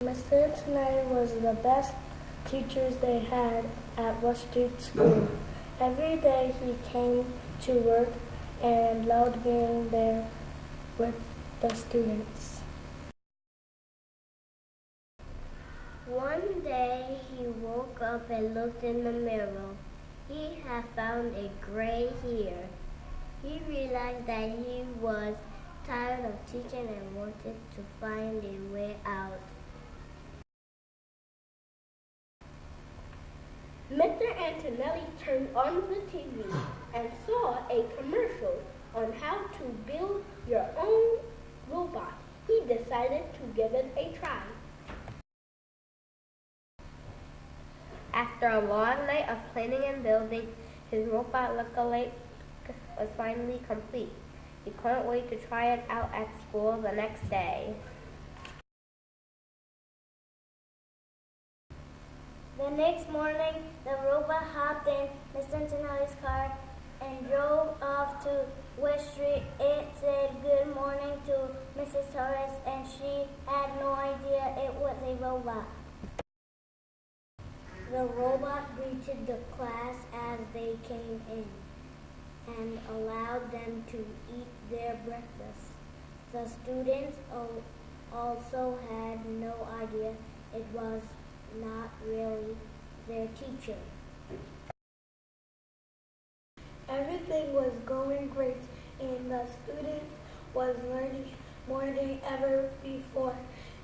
Mr. Antonelli was the best teachers they had at West Street School. Every day he came to work and loved being there with the students. One day he woke up and looked in the mirror. He had found a gray hair. He realized that he was tired of teaching and wanted to find a way out. Mr. Antonelli turned on the TV and saw a commercial on how to build your own robot. He decided to give it a try. After a long night of planning and building, his robot lookalike was finally complete. He couldn't wait to try it out at school the next day. The next morning, the robot hopped in Mr. Antonelli's car and drove off to West Street. It said good morning to Mrs. Torres, and she had no idea it was a robot. The robot greeted the class as they came in and allowed them to eat their breakfast. The students also had no idea it was not really their teacher. Everything was going great and the student was learning more than ever before.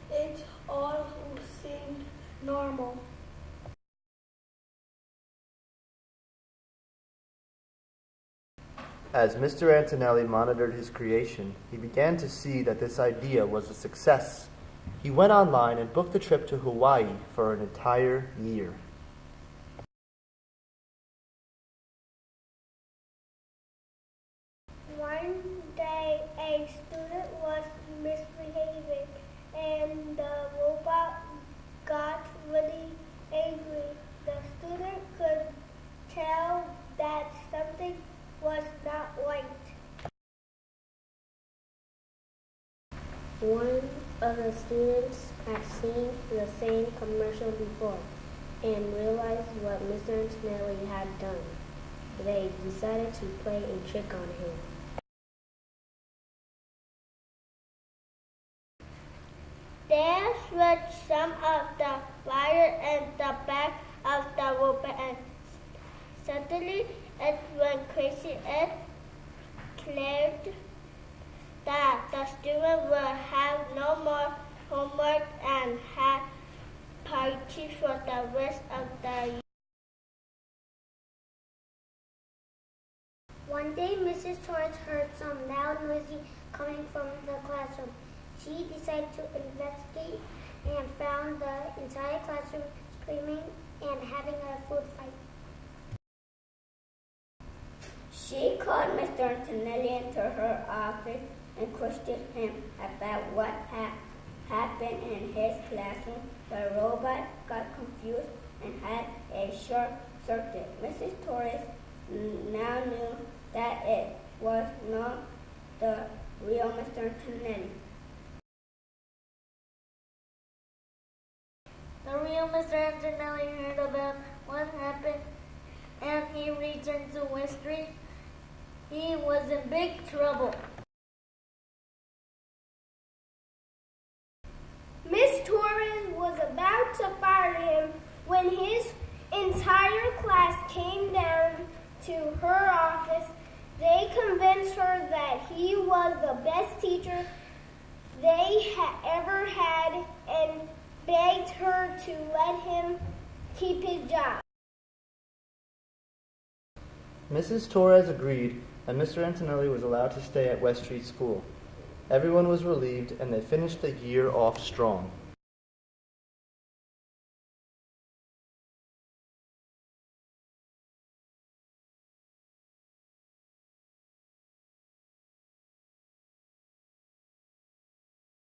It all seemed normal. As Mr. Antonelli monitored his creation, he began to see that this idea was a success. He went online and booked a trip to Hawaii for an entire year. One day, a student was misbehaving, and the robot got really angry. The student could tell that something was not right. One of the students had seen the same commercial before and realized what Mr. Antonelli had done. They decided to play a trick on him. They switched some of the wire in the back of the robot, and suddenly it went crazy. It declared that the student will have no more homework and had parties for the rest of the year. One day, Mrs. Torres heard some loud noise coming from the classroom. She decided to investigate and found the entire classroom screaming and having a food fight. She called Mr. Antonelli into her office and questioned him about what happened in his classroom. The robot got confused and had a short circuit. Mrs. Torres now knew that it was not the real Mr. Antonelli. The real Mr. Antonelli heard about what happened and he returned to West Street. He was in big trouble. Miss Torres was about to fire him when his entire class came down to her office. They convinced her that he was the best teacher they ever had and begged her to let him keep his job. Mrs. Torres agreed, and Mr. Antonelli was allowed to stay at West Street School. Everyone was relieved, and they finished the year off strong.